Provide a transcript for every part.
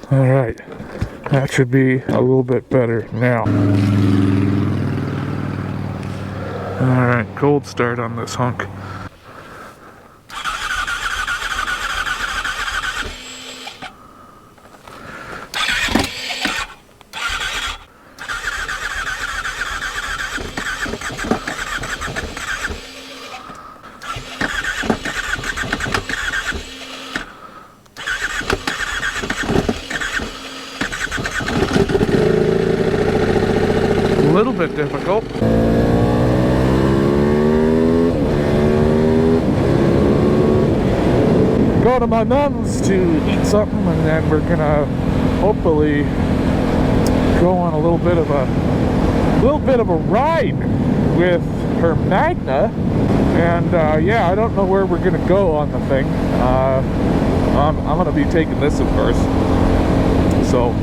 Alright, that should be a little bit better now. Alright, cold start on this hunk. A little bit difficult. Go to my mom's to eat something, and then we're gonna hopefully go on a little bit of a ride with her Magna. And yeah, I don't know where we're gonna go on the thing. I'm gonna be taking this, of course. So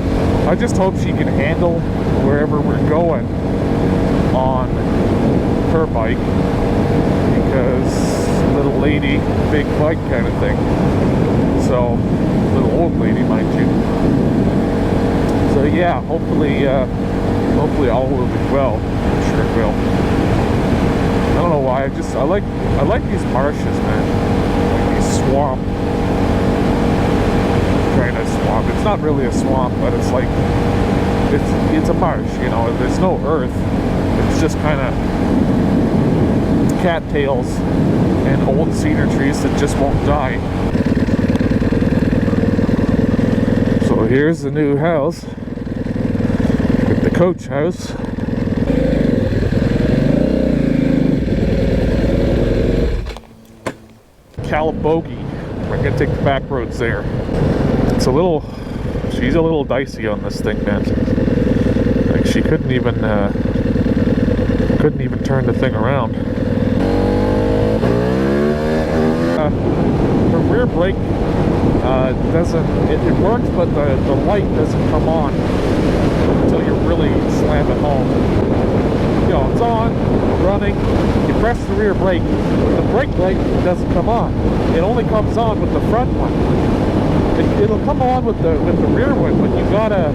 I just hope she can handle wherever we're going on her bike, because little lady, big bike kind of thing. So little old lady, mind you. So yeah, hopefully all will be well. I'm sure it will. I don't know why. I like these marshes, man. Like these swamp kind of swamp. It's not really a swamp, but it's like it's a marsh, you know. There's no earth. It's just kind of cattails and old cedar trees that just won't die. So here's the new house, the coach house. Calabogie. We're gonna take the back roads there. She's a little dicey on this thing, man. Like she couldn't even turn the thing around. Her rear brake it works, but the light doesn't come on until you really slam it home. You know, it's on, running, you press the rear brake, the brake light doesn't come on. It only comes on with the front one. It'll come on with the rear one, but you gotta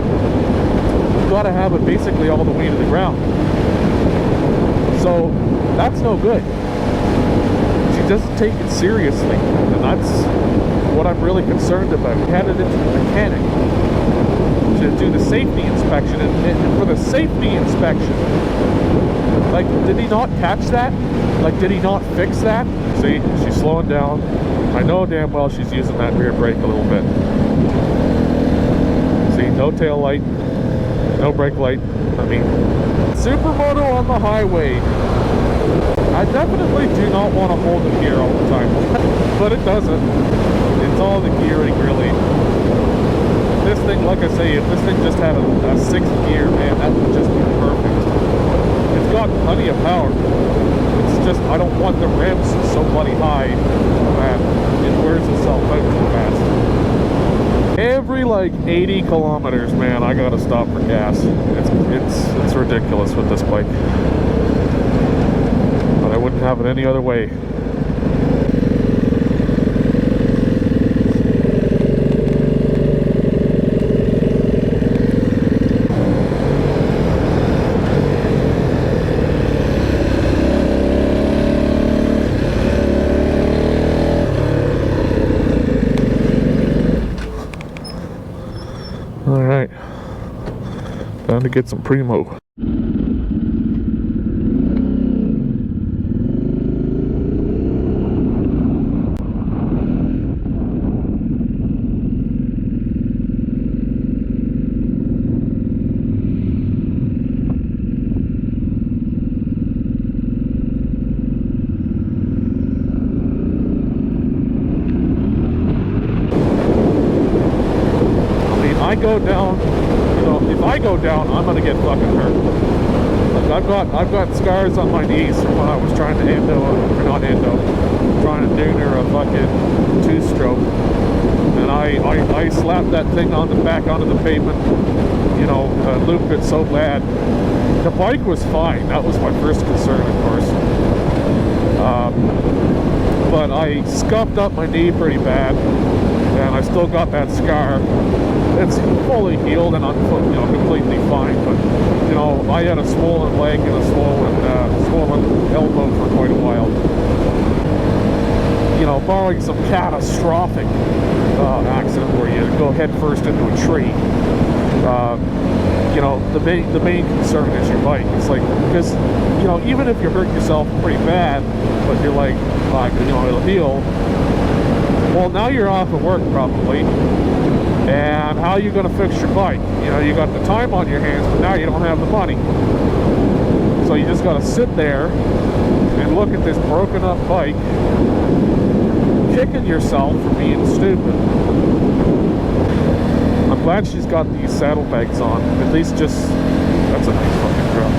have it basically all the way to the ground. So that's no good. She doesn't take it seriously, and that's what I'm really concerned about. We had it into the mechanic to do the safety inspection, and for the safety inspection, like, did he not catch that? Like, did he not fix that? See, she's slowing down. I know damn well she's using that rear brake a little bit. See, no tail light, no brake light. I mean, supermoto on the highway. I definitely do not want to hold the gear all the time, but it doesn't. It's all the gearing, really. This thing, like I say, if this thing just had a sixth gear, man, that would just be perfect. It's got plenty of power. It's just, I don't want the revs so bloody high that it wears itself out too fast. Every like 80 kilometers, man, I gotta stop for gas. It's ridiculous with this bike. But I wouldn't have it any other way. Alright, time to get some Primo. I go down, you know, if I go down, I'm gonna get fucking hurt. Like I've got scars on my knees from when I was trying to trying to dooner a fucking two-stroke, and I slapped that thing on the back onto the pavement, you know, looped it so bad. The bike was fine. That was my first concern, of course. But I scuffed up my knee pretty bad. And I still got that scar. It's fully healed and I'm, you know, completely fine. But you know, I had a swollen leg and a swollen elbow for quite a while. You know, barring some catastrophic accident where you go head first into a tree. You know, the main concern is your bike. It's like, because, you know, even if you hurt yourself pretty bad, but you're like, you know, it'll heal. Well, now you're off of work probably, and how are you going to fix your bike? You know, you got the time on your hands, but now you don't have the money. So you just got to sit there and look at this broken up bike, kicking yourself for being stupid. I'm glad she's got these saddlebags on. At least that's a nice fucking drop.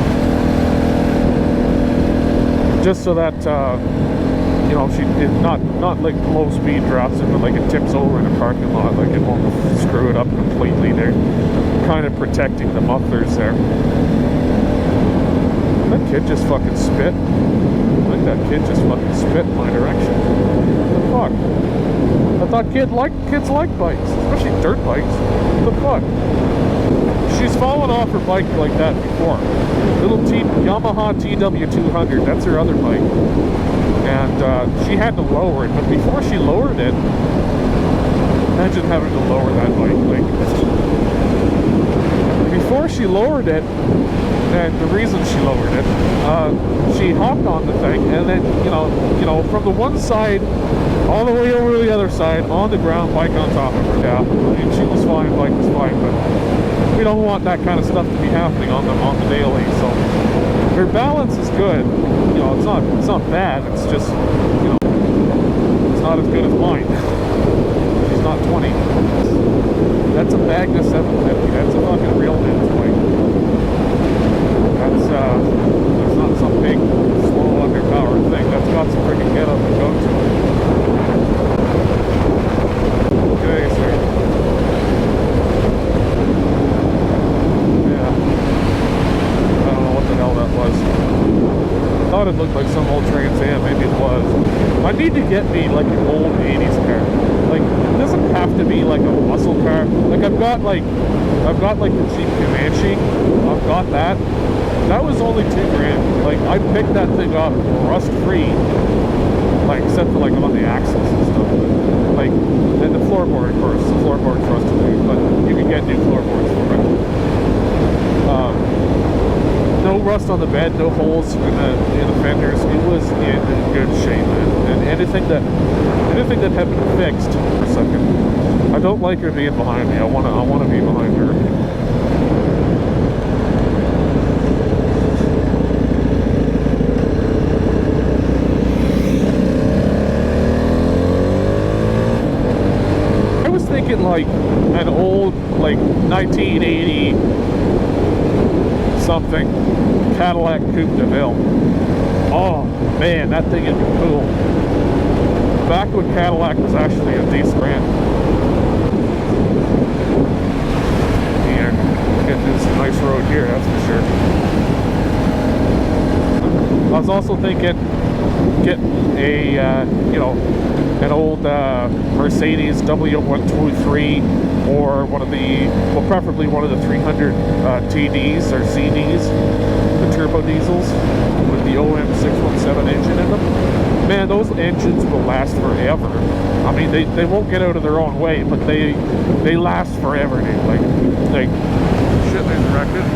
Just so that, you know, she did not like low speed drops it, but like it tips over in a parking lot, like it won't screw it up completely. They're kind of protecting the mufflers there. That kid just fucking spit. I think that kid just fucking spit in my direction. What the fuck? I thought kids like bikes, especially dirt bikes. What the fuck? She's fallen off her bike like that before. Little Yamaha TW200, that's her other bike. And she had to lower it, but before she lowered it, imagine having to lower that bike. Like, before she lowered it, and the reason she lowered it, she hopped on the thing, and then you know, from the one side all the way over to the other side, on the ground, bike on top of her. Yeah, I mean, she was fine, bike was fine, but we don't want that kind of stuff to be happening on the daily. So her balance is good. You know, it's not bad. It's just, you know, it's not as good as mine. She's not 20. That's a Magna 750. That's a fucking real man's bike. That's not some big, slow, underpowered thing. That's got some freaking get up and go to it. Okay, sir. Yeah. I don't know what the hell that was. I thought it looked like some old Trans Am. Maybe it was. I need to get me like an old 80s car. Like, it doesn't have to be like a muscle car. Like, I've got like the Jeep Comanche. I've got that. That was only $2,000. Like, I picked that thing up rust-free. Like, except for like on the axles and stuff. Like, and the floorboard, of course. The floorboard's rusted, but you can get new floorboards for it. No rust on the bed, no holes in the fenders. It was in good shape, man. And anything that had been fixed for a second. I don't like her being behind me. I wanna be behind her. I was thinking like an old, like 1980 something Cadillac Coupe de Ville. Oh man, that thing would be cool. Back when Cadillac was actually a decent brand. And getting into some nice road here, that's for sure. I was also thinking getting a you know, an old Mercedes W123 or one of the, well, preferably one of the 300 TDs or CDs, the turbo diesels with the OM617 engine in them. Man, those engines will last forever. I mean, they won't get out of their own way, but they last forever, dude. Like shit, they directed.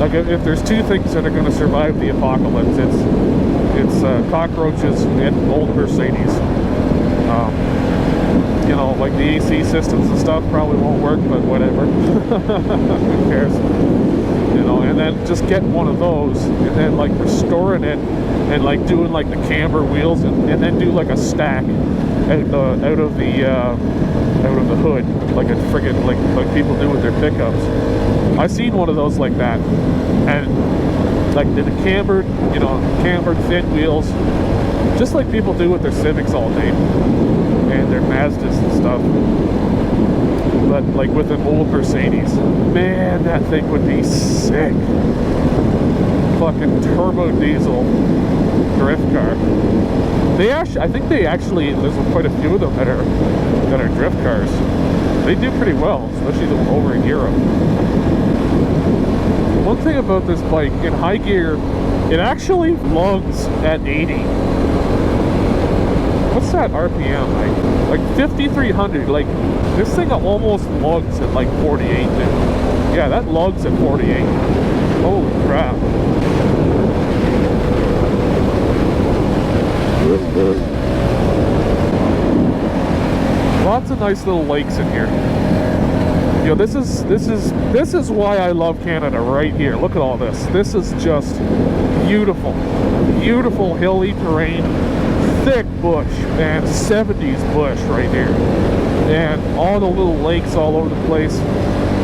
Like, if there's two things that are going to survive the apocalypse, it's cockroaches and old Mercedes. You know, like the AC systems and stuff probably won't work, but whatever. Who cares? You know, and then just getting one of those and then like restoring it and like doing like the camber wheels and then do like a stack out of the hood, like a friggin' like people do with their pickups. I've seen one of those like that, and like the cambered, you know, cambered thin wheels, just like people do with their Civics all day and their Mazdas and stuff. But like with an old Mercedes, man, that thing would be sick. Fucking turbo diesel drift car. They actually, I think they actually, there's quite a few of them that are drift cars. They do pretty well, especially over in Europe. One thing about this bike, in high gear, it actually lugs at 80. What's that RPM? Like 5,300. Like, this thing almost lugs at like 48, dude. Yeah, that lugs at 48. Holy crap. Lots of nice little lakes in here. You know, this is why I love Canada right here. Look at all this. This is just beautiful. Beautiful hilly terrain, thick bush, man, 70s bush right here. And all the little lakes all over the place.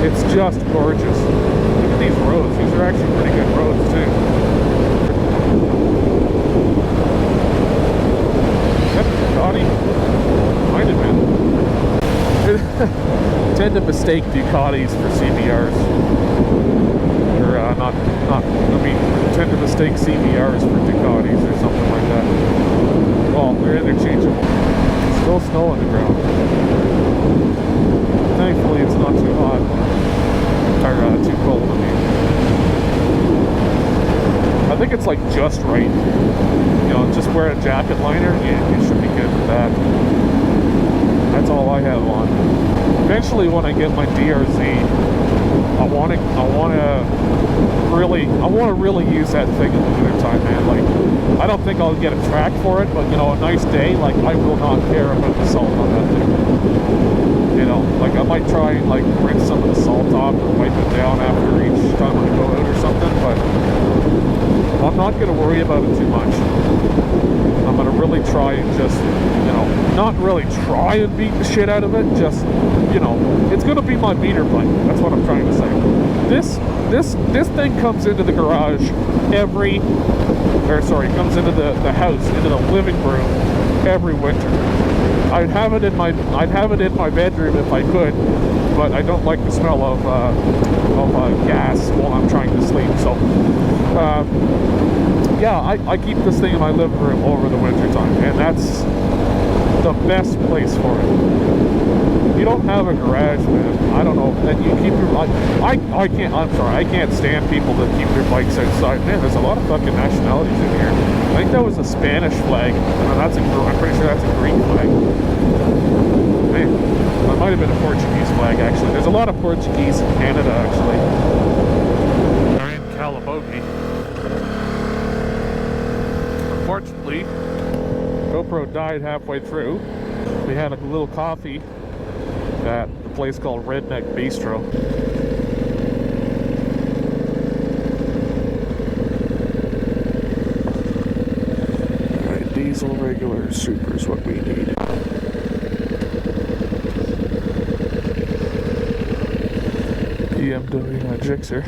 It's just gorgeous. Look at these roads. These are actually pretty good roads too. Might have been. Tend to mistake Ducatis for CBRs. Or I mean, tend to mistake CBRs for Ducatis or something like that. Well, they're interchangeable. Still snow on the ground. Thankfully, it's not too hot. Or too cold, I mean. I think it's like just right. You know, just wear a jacket liner, yeah, you should be good with that. That's all I have on. Eventually, when I get my DRZ, I want to really use that thing in the winter time, man. Like, I don't think I'll get a track for it, but you know, a nice day, like, I will not care about the salt on that thing. You know, like, I might try and like rinse some of the salt off or wipe it down after each time I go out or something, but I'm not going to worry about it too much. I'm going to really try and just, you know, not really try and beat the shit out of it, just, you know, it's going to be my beater bike. That's what I'm trying to say. This thing comes into the garage comes into the house, into the living room every winter. I'd have it in my bedroom if I could, but I don't like the smell of gas while I'm trying to sleep. So, yeah, I keep this thing in my living room over the winter time, and that's the best place for it. You don't have a garage, man. I don't know. Then you keep your I can't. I'm sorry. I can't stand people that keep their bikes outside. Man, there's a lot of fucking nationalities in here. I think that was a Spanish flag. I'm pretty sure that's a Greek flag. Man, that might have been a Portuguese flag, actually. There's a lot of Portuguese in Canada, actually. They're in Calabogie. Unfortunately, GoPro died halfway through. We had a little coffee at a place called Redneck Bistro. Alright, diesel, regular, super is what we need. BMW my Gixxer.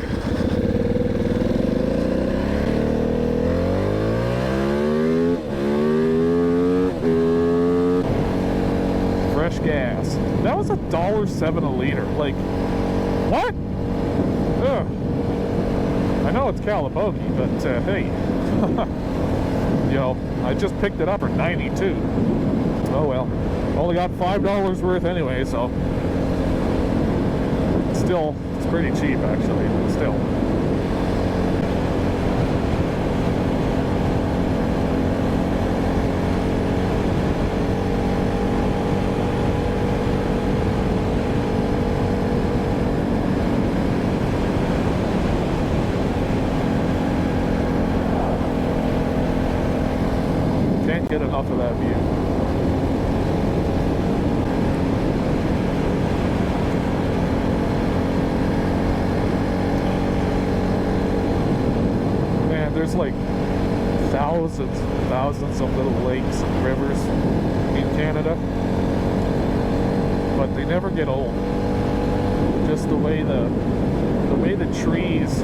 Fresh gas. That was $1.07 a liter. Like, what? Ugh. I know it's Calabogie, but hey, you know, I just picked it up for 92. Oh well, only got $5 worth anyway, so still, it's pretty cheap actually. But still. Get enough of that view. Man, there's like thousands of little lakes and rivers in Canada, but they never get old. Just the way the trees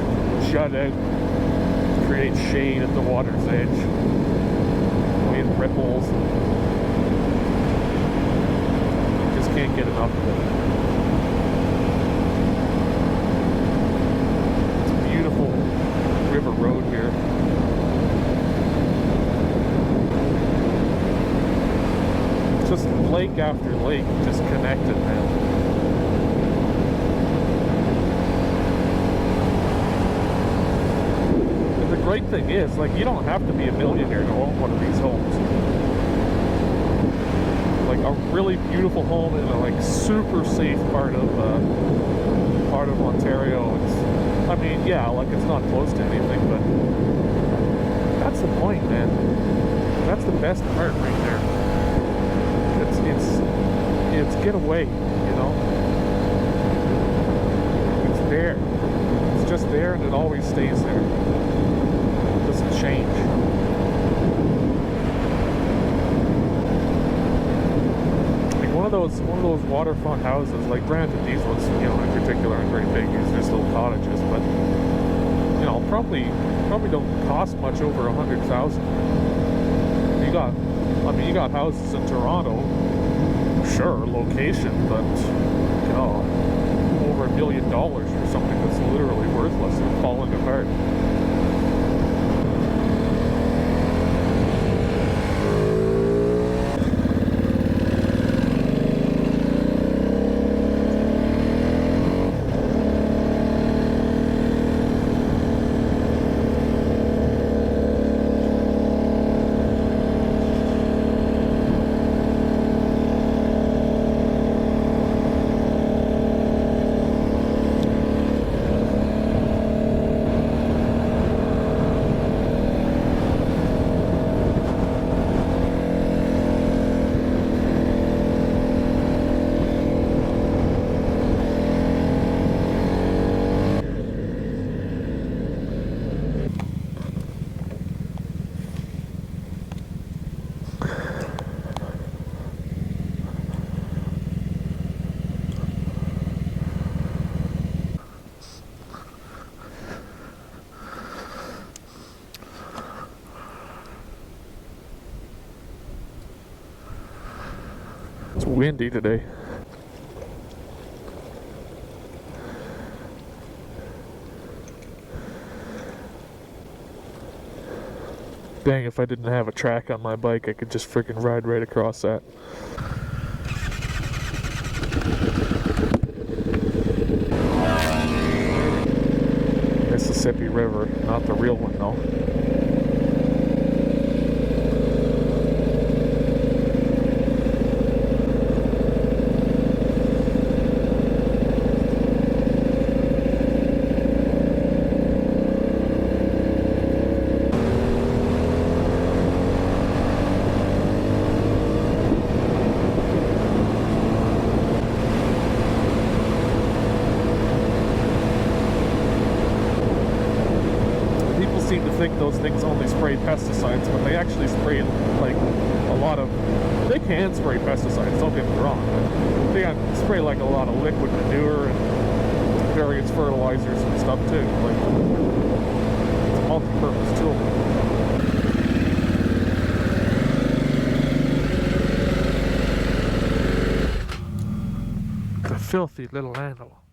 jut out to create shade at the water's edge. Ripples. Just can't get enough of it. It's a beautiful river road here. after lake just connected, man. And the great thing is, like, you don't have to be a millionaire to own one of these homes. Like a really beautiful home in a like super safe part of Ontario. I mean, yeah, like it's not close to anything, but that's the point, man. That's the best part right there. It's get away, you know. It's there. It's just there, and it always stays there. It doesn't change. One of those waterfront houses, like granted these ones, you know, in particular aren't very big, these are just little cottages, but you know, probably don't cost much over 100,000. You got houses in Toronto, sure, location, but you know, over $1 million for something that's literally worthless and falling apart. It's windy today. Dang, if I didn't have a track on my bike, I could just freaking ride right across that. Mississippi River, not the real one though. Seem to think those things only spray pesticides, but they actually spray like a lot of, they can spray pesticides, don't get me wrong, but they can spray like a lot of liquid manure and various fertilizers and stuff too. Like, it's a multi-purpose tool. The filthy little animal.